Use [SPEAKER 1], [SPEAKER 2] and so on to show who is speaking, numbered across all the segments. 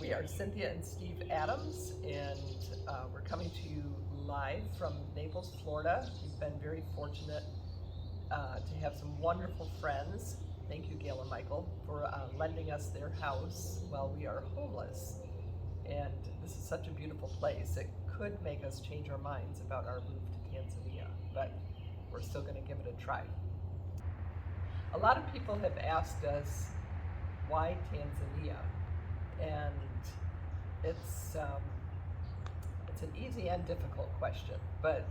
[SPEAKER 1] We are Cynthia and Steve Adams, and we're coming to you live from Naples, Florida. We've been very fortunate to have some wonderful friends. Thank you, Gail and Michael, for lending us their house while we are homeless. And this is such a beautiful place. It could make us change our minds about our move to Tanzania, but we're still going to give it a try. A lot of people have asked us, why Tanzania? And it's an easy and difficult question, but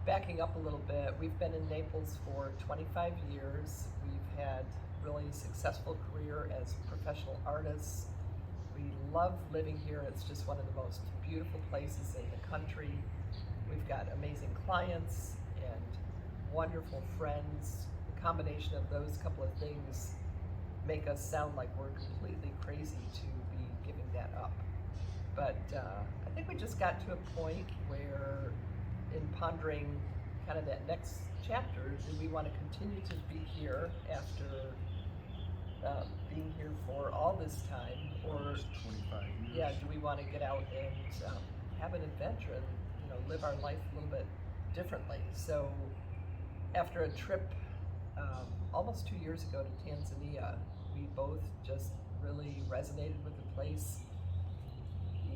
[SPEAKER 1] backing up a little bit, we've been in Naples for 25 years. We've had really successful career as professional artists. We love living here. It's just one of the most beautiful places in the country. We've got amazing clients and wonderful friends. The combination of those couple of things make us sound like we're completely crazy to be giving that up. But I think we just got to a point where, in pondering kind of that next chapter, do we want to continue to be here after being here for all this time, or
[SPEAKER 2] 25 years.
[SPEAKER 1] Yeah, do we want to get out and have an adventure and live our life a little bit differently? So after a trip almost 2 years ago to Tanzania, we both just really resonated with the place,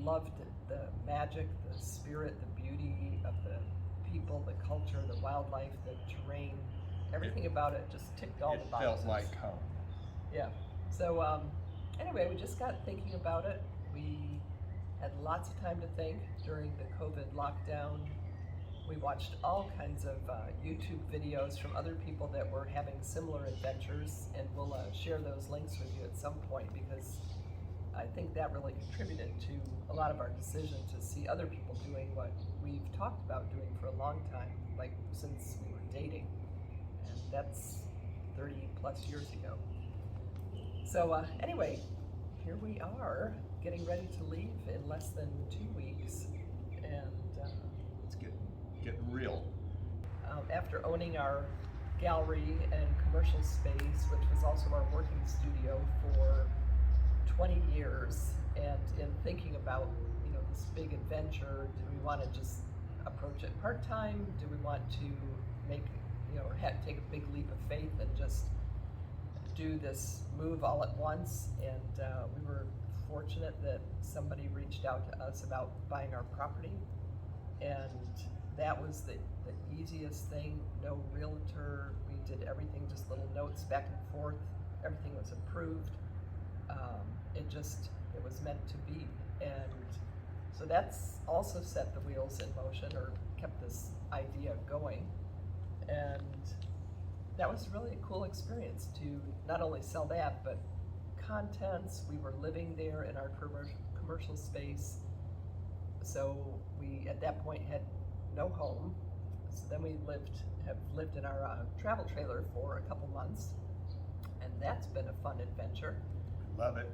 [SPEAKER 1] loved the magic, the spirit, the beauty of the people, the culture, the wildlife, the terrain, everything about it just ticked all the boxes.
[SPEAKER 2] It felt like home.
[SPEAKER 1] Yeah. So anyway, we just got thinking about it. We had lots of time to think during the COVID lockdown. We watched all kinds of YouTube videos from other people that were having similar adventures, and we'll share those links with you at some point, because I think that really contributed to a lot of our decision to see other people doing what we've talked about doing for a long time, like since we were dating, and that's 30 plus years ago. So anyway, here we are, getting ready to leave in less than 2 weeks, and
[SPEAKER 2] It's getting real.
[SPEAKER 1] After owning our gallery and commercial space, which was also our working studio for 20 years, and in thinking about this big adventure, do we want to just approach it part-time? Do we want to make or take a big leap of faith and just do this move all at once? And we were fortunate that somebody reached out to us about buying our property, and that was the easiest thing. No realtor. We did everything, just little notes back and forth. Everything was approved. It was meant to be. And so that's also set the wheels in motion, or kept this idea going. And that was really a cool experience to not only sell that, but contents. We were living there in our commercial space. So we, at that point, had no home. So then we have lived in our travel trailer for a couple months, and that's been a fun adventure.
[SPEAKER 2] Love it.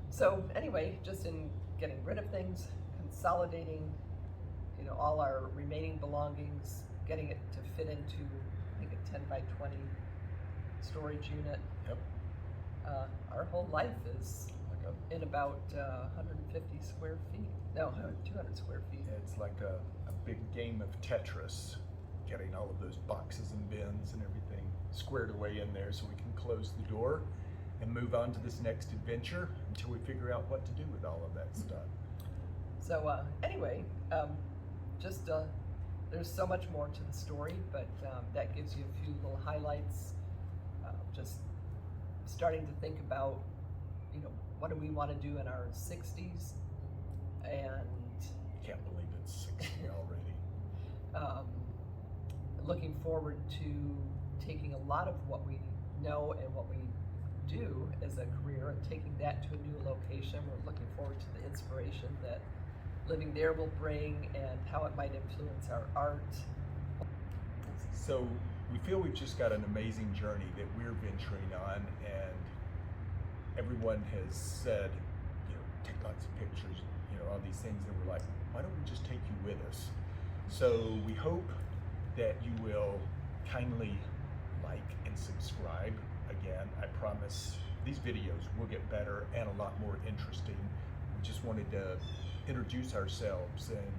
[SPEAKER 1] So anyway, just in getting rid of things, consolidating, all our remaining belongings, getting it to fit into, I think, a 10 by 20 storage unit.
[SPEAKER 2] Yep.
[SPEAKER 1] Our whole life is in about 150 square feet. No, 200 square feet.
[SPEAKER 2] It's like a big game of Tetris, getting all of those boxes and bins and everything squared away in there so we can close the door and move on to this next adventure until we figure out what to do with all of that stuff.
[SPEAKER 1] So anyway, there's so much more to the story, but that gives you a few little highlights. Just starting to think about, what do we want to do in our 60s, and
[SPEAKER 2] Can't believe it's 60 already.
[SPEAKER 1] Looking forward to taking a lot of what we know and what we do as a career and taking that to a new location. We're looking forward to the inspiration that living there will bring, and how it might influence our art.
[SPEAKER 2] So we feel we've just got an amazing journey that we're venturing on, and everyone has said, take lots of pictures, all these things, and we're like, why don't we just take you with us? So we hope that you will kindly like and subscribe again. I promise these videos will get better and a lot more interesting. We just wanted to introduce ourselves and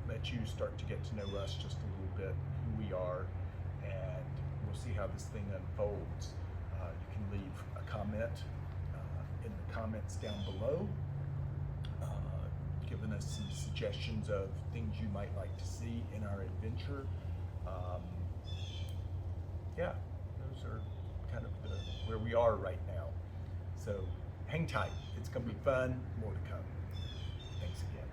[SPEAKER 2] let you start to get to know us just a little bit, who we are, and we'll see how this thing unfolds. You can leave a comment in the comments down below, giving us some suggestions of things you might like to see in our adventure. Yeah, those are kind of where we are right now. So hang tight. It's going to be fun. More to come. Thanks again.